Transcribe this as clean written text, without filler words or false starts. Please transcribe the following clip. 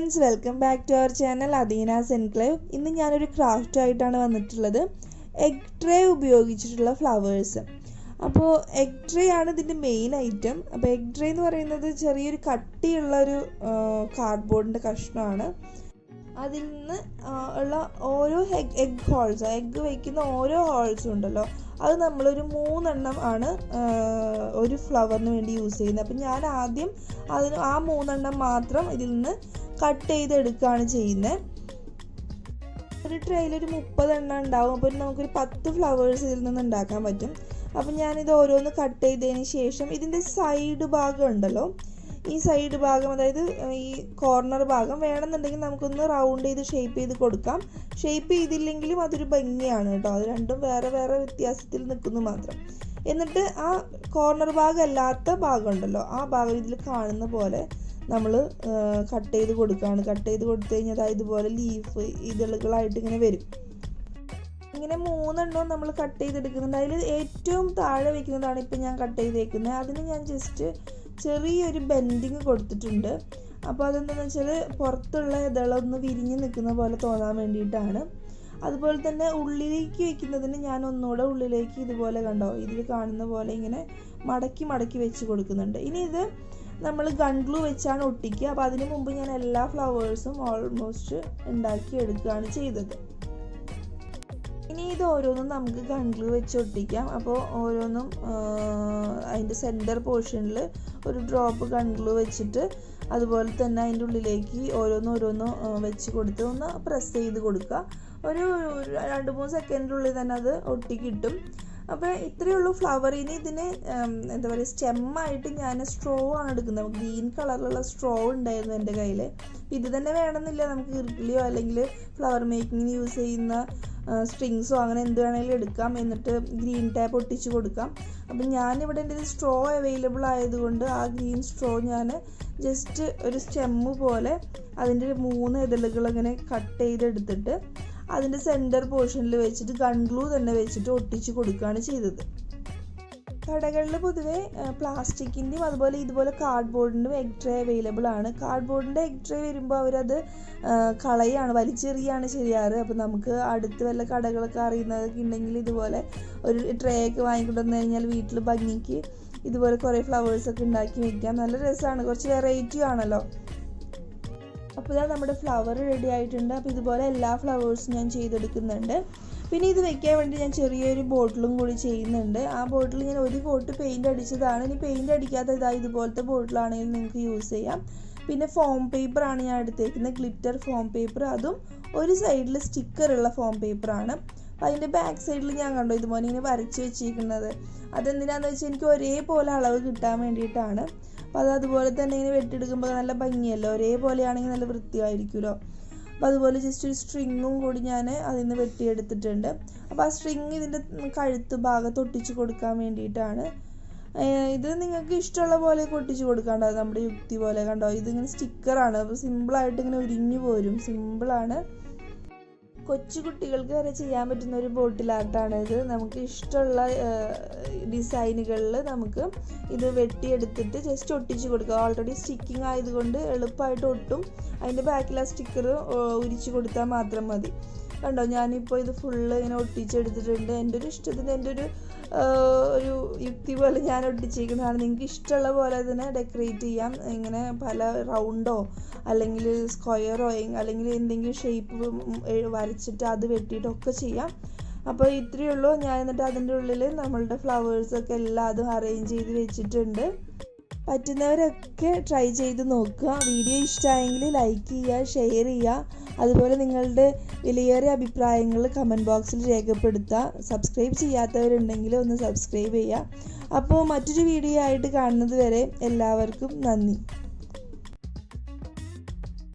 Friends, welcome back to our channel Adeenas enclave. ഇന്ന് ഞാനൊരു craft ആയിട്ടാണ് വന്നിട്ടുള്ളത്. എഗ് ട്രേ ഉപയോഗിച്ചിട്ടുള്ള ഫ്ലവേഴ്സ്. അപ്പോൾ എഗ് ട്രേ ആണ് ഇതിൻ്റെ മെയിൻ ഐറ്റം. അപ്പോൾ എഗ് ട്രേ എന്ന് പറയുന്നത് ചെറിയൊരു കട്ടിയുള്ളൊരു കാർഡ്ബോർഡിൻ്റെ കഷ്ണമാണ്. അതിൽ നിന്ന് ഉള്ള ഓരോ എഗ് ഹോൾസ്, എഗ്ഗ് വയ്ക്കുന്ന ഓരോ ഹോൾസും ഉണ്ടല്ലോ, അത് നമ്മളൊരു 3 എണ്ണം ആണ് ഒരു ഫ്ലവറിന് വേണ്ടി യൂസ് ചെയ്യുന്നത്. അപ്പം ഞാൻ ആദ്യം ആ 3 എണ്ണം മാത്രം ഇതിൽ നിന്ന് കട്ട് ചെയ്തെടുക്കുകയാണ് ചെയ്യുന്നത്. ഒരു ട്രേയിൽ ഒരു 30 എണ്ണം ഉണ്ടാവും. അപ്പോൾ നമുക്കൊരു 10 ഫ്ലവേഴ്സ് ഇതിൽ നിന്ന് ഉണ്ടാക്കാൻ പറ്റും. അപ്പം ഞാനിത് ഓരോന്ന് കട്ട് ചെയ്തതിന് ശേഷം ഇതിൻ്റെ സൈഡ് ഭാഗം ഉണ്ടല്ലോ, ഈ സൈഡ് ഭാഗം, അതായത് ഈ കോർണർ ഭാഗം വേണമെന്നുണ്ടെങ്കിൽ നമുക്കൊന്ന് റൗണ്ട് ചെയ്ത് ഷേപ്പ് ചെയ്ത് കൊടുക്കാം. ഷേപ്പ് ചെയ്തില്ലെങ്കിലും അതൊരു ഭംഗിയാണ് കേട്ടോ. അത് രണ്ടും വേറെ വേറെ വ്യത്യാസത്തിൽ നിൽക്കുന്നു മാത്രം. എന്നിട്ട് ആ കോർണർ ഭാഗം അല്ലാത്ത ഭാഗം ഉണ്ടല്ലോ, ആ ഭാഗം ഇതിൽ കാണുന്ന പോലെ നമ്മൾ കട്ട് ചെയ്ത് കൊടുക്കുകയാണ്. കട്ട് ചെയ്ത് കൊടുത്തു കഴിഞ്ഞാൽ അതായത് ഇതുപോലെ ലീഫ് ഇതളുകളായിട്ട് ഇങ്ങനെ വരും. ഇങ്ങനെ 3 എണ്ണവും നമ്മൾ കട്ട് ചെയ്തെടുക്കുന്നുണ്ട്. അതിൽ ഏറ്റവും താഴെ വയ്ക്കുന്നതാണ് ഇപ്പം ഞാൻ കട്ട് ചെയ്തേക്കുന്നത്. അതിന് ഞാൻ ജസ്റ്റ് ചെറിയൊരു ബെൻഡിങ് കൊടുത്തിട്ടുണ്ട്. അപ്പോൾ അതെന്താണെന്ന് വെച്ചാൽ പുറത്തുള്ള ഇതളൊന്ന് വിരിഞ്ഞ് നിൽക്കുന്ന പോലെ തോന്നാൻ വേണ്ടിയിട്ടാണ്. അതുപോലെ തന്നെ ഉള്ളിലേക്ക് വയ്ക്കുന്നതിന് ഞാൻ ഒന്നുകൂടെ ഉള്ളിലേക്ക് ഇതുപോലെ കണ്ടോ, ഇതിൽ കാണുന്ന പോലെ ഇങ്ങനെ മടക്കി മടക്കി വെച്ച് കൊടുക്കുന്നുണ്ട്. ഇനി ഇത് നമ്മൾ ഗൺ ഗ്ലൂ വെച്ചാണ് ഒട്ടിക്കുക. അപ്പോൾ അതിന് മുമ്പ് ഞാൻ എല്ലാ ഫ്ലവേഴ്സും ഓൾമോസ്റ്റ് ഉണ്ടാക്കി എടുക്കുകയാണ് ചെയ്തത്. ഇനി ഇത് ഓരോന്നും നമുക്ക് ഗൺ ഗ്ലൂ വെച്ച് ഒട്ടിക്കാം. അപ്പോൾ ഓരോന്നും അതിൻ്റെ സെൻറ്റർ പോർഷനിൽ ഒരു ഡ്രോപ്പ് ഗൺ ഗ്ലൂ വെച്ചിട്ട് അതുപോലെ തന്നെ അതിൻ്റെ ഉള്ളിലേക്ക് ഓരോന്നും വെച്ച് കൊടുത്ത് ഒന്ന് പ്രസ് ചെയ്ത് കൊടുക്കുക. ഒരു 2-3 സെക്കൻഡിനുള്ളിൽ തന്നെ അത് ഒട്ടി കിട്ടും. അപ്പോൾ ഇത്രയേ ഉള്ളൂ ഫ്ലവർ. ഇനി ഇതിന് എന്താ പറയുക, സ്റ്റെമ്മായിട്ട് ഞാൻ സ്ട്രോ ആണ് എടുക്കുന്നത്. ഗ്രീൻ കളറിലുള്ള സ്ട്രോ ഉണ്ടായിരുന്നു എൻ്റെ കയ്യിൽ. ഇത് തന്നെ വേണമെന്നില്ല, നമുക്ക് ഇർക്കിളിയോ അല്ലെങ്കിൽ ഫ്ലവർ മേക്കിങ്ങിന് യൂസ് ചെയ്യുന്ന സ്ട്രിങ്സോ അങ്ങനെ എന്ത് വേണമെങ്കിലും എടുക്കാം. എന്നിട്ട് ഗ്രീൻ ടാപ്പ് ഒട്ടിച്ച് കൊടുക്കാം. അപ്പം ഞാനിവിടെ എൻ്റെ ഒരു സ്ട്രോ അവൈലബിൾ ആയതുകൊണ്ട് ആ ഗ്രീൻ സ്ട്രോ ഞാൻ ജസ്റ്റ് ഒരു സ്റ്റെമ്മ് പോലെ അതിൻ്റെ 3 ഇതളുകൾ അങ്ങനെ കട്ട് ചെയ്തെടുത്തിട്ട് അതിൻ്റെ സെൻറ്റർ പോർഷനിൽ വെച്ചിട്ട് ഗൺ ഗ്ലൂ തന്നെ വെച്ചിട്ട് ഒട്ടിച്ച് കൊടുക്കുകയാണ് ചെയ്തത്. കടകളിൽ പൊതുവേ പ്ലാസ്റ്റിക്കിൻ്റെയും അതുപോലെ ഇതുപോലെ കാർഡ്ബോർഡിൻ്റെയും എഗ് ട്രേ അവൈലബിൾ ആണ്. കാർഡ്ബോർഡിൻ്റെ എഗ് ട്രേ വരുമ്പോൾ അവരത് കളയാണ്, വലിച്ചെറിയാണ് ചെയ്യാറ്. അപ്പോൾ നമുക്ക് അടുത്ത് വല്ല കടകളൊക്കെ അറിയുന്നതൊക്കെ ഉണ്ടെങ്കിൽ ഇതുപോലെ ഒരു ട്രേ ഒക്കെ വാങ്ങിക്കൊണ്ടുവന്ന് കഴിഞ്ഞാൽ വീട്ടിൽ ഭംഗിക്ക് ഇതുപോലെ കുറേ ഫ്ലവേഴ്സൊക്കെ ഉണ്ടാക്കി വയ്ക്കാം. നല്ല രസമാണ്, കുറച്ച് വെറൈറ്റി ആണല്ലോ. അപ്പോൾ ഇതാ നമ്മുടെ ഫ്ലവർ റെഡി ആയിട്ടുണ്ട്. അപ്പോൾ ഇതുപോലെ എല്ലാ ഫ്ലവേഴ്സും ഞാൻ ചെയ്തെടുക്കുന്നുണ്ട്. പിന്നെ ഇത് വെക്കാൻ വേണ്ടി ഞാൻ ചെറിയൊരു ബോട്ടിലും കൂടി ചെയ്യുന്നുണ്ട്. ആ ബോട്ടിൽ ഞാൻ ഒരു കോട്ട് പെയിൻറ് അടിച്ചതാണ്. ഇനി പെയിൻറ് അടിക്കാത്ത ഇതുപോലത്തെ ബോട്ടിലാണെങ്കിൽ നിങ്ങൾക്ക് യൂസ് ചെയ്യാം. പിന്നെ ഫോം പേപ്പറാണ് ഞാൻ എടുത്തേക്കുന്നത്, ഗ്ലിറ്റർ ഫോം പേപ്പർ. അതും ഒരു സൈഡിൽ സ്റ്റിക്കറുള്ള ഫോം പേപ്പറാണ്. അപ്പോൾ അതിൻ്റെ ബാക്ക് സൈഡിൽ ഞാൻ കണ്ടോ ഇതുപോലെ ഇങ്ങനെ വരച്ച് വെച്ചിരിക്കുന്നത്. അതെന്തിനാണെന്ന് വെച്ചാൽ എനിക്ക് ഒരേപോലെ അളവ് കിട്ടാൻ വേണ്ടിയിട്ടാണ്. അപ്പോൾ അതുപോലെ തന്നെ ഇങ്ങനെ വെട്ടിയെടുക്കുമ്പോൾ നല്ല ഭംഗിയല്ലോ, ഒരേപോലെയാണെങ്കിൽ നല്ല വൃത്തിയായിരിക്കുമല്ലോ. അപ്പോൾ അതുപോലെ ജസ്റ്റ് ഒരു സ്ട്രിങ്ങും കൂടി ഞാൻ അതിൽ നിന്ന് വെട്ടിയെടുത്തിട്ടുണ്ട്. അപ്പോൾ ആ സ്ട്രിങ് ഇതിൻ്റെ കഴുത്ത് ഭാഗത്ത് ഒട്ടിച്ച് കൊടുക്കാൻ വേണ്ടിയിട്ടാണ്. ഇത് നിങ്ങൾക്ക് ഇഷ്ടമുള്ള പോലെ ഒട്ടിച്ച് കൊടുക്കാണ്ടോ, നമ്മുടെ യുക്തി പോലെ കണ്ടോ. ഇതിങ്ങനെ സ്റ്റിക്കറാണ്, അപ്പോൾ സിമ്പിളായിട്ട് ഇങ്ങനെ ഉരിഞ്ഞു പോരും, സിമ്പിളാണ്. കൊച്ചു കുട്ടികൾക്ക് വരെ ചെയ്യാൻ പറ്റുന്ന ഒരു ബോട്ടിൽ ആർട്ടാണ് ഇത്. നമുക്ക് ഇഷ്ടമുള്ള ഡിസൈനുകളിൽ നമുക്ക് ഇത് വെട്ടിയെടുത്തിട്ട് ജസ്റ്റ് ഒട്ടിച്ച് കൊടുക്കുക. ഓൾറെഡി സ്റ്റിക്കിങ് ആയതുകൊണ്ട് എളുപ്പമായിട്ട് ഒട്ടും. അതിൻ്റെ ബാക്കിൽ ആ സ്റ്റിക്കർ ഉരിച്ച് കൊടുത്താൽ മാത്രം മതി. കണ്ടോ, ഞാനിപ്പോൾ ഇത് ഫുള്ള് ഇങ്ങനെ ഒട്ടിച്ചെടുത്തിട്ടുണ്ട്. എൻ്റെ ഒരു ഇഷ്ടത്തിന്, എൻ്റെ ഒരു യുക്തി പോലെ ഞാൻ ഒട്ടിച്ചിരിക്കുന്നതാണ്. നിങ്ങൾക്ക് ഇഷ്ടമുള്ള പോലെ അതിനെ ഡെക്കറേറ്റ് ചെയ്യാം. ഇങ്ങനെ പല റൗണ്ടോ അല്ലെങ്കിൽ സ്ക്വയറോ അല്ലെങ്കിൽ എന്തെങ്കിലും ഷേപ്പ് വരച്ചിട്ട് അത് വെട്ടിയിട്ടൊക്കെ ചെയ്യാം. അപ്പോൾ ഇത്രയേ ഉള്ളൂ. ഞാൻ എന്നിട്ട് അതിൻ്റെ ഉള്ളിൽ നമ്മളുടെ ഫ്ലവേഴ്സൊക്കെ എല്ലാതും അറേഞ്ച് ചെയ്ത് വെച്ചിട്ടുണ്ട്. പറ്റുന്നവരൊക്കെ ട്രൈ ചെയ്ത് നോക്കുക. വീഡിയോ ഇഷ്ടമായെങ്കിൽ ലൈക്ക് ചെയ്യുക, ഷെയർ ചെയ്യുക. അതുപോലെ നിങ്ങളുടെ വിലയേറിയ അഭിപ്രായങ്ങൾ കമൻറ്റ് ബോക്സിൽ രേഖപ്പെടുത്തുക. സബ്സ്ക്രൈബ് ചെയ്യാത്തവരുണ്ടെങ്കിൽ ഒന്ന് സബ്സ്ക്രൈബ് ചെയ്യുക. അപ്പോൾ മറ്റൊരു വീഡിയോ ആയിട്ട് കാണുന്നത് വരെ എല്ലാവർക്കും നന്ദി.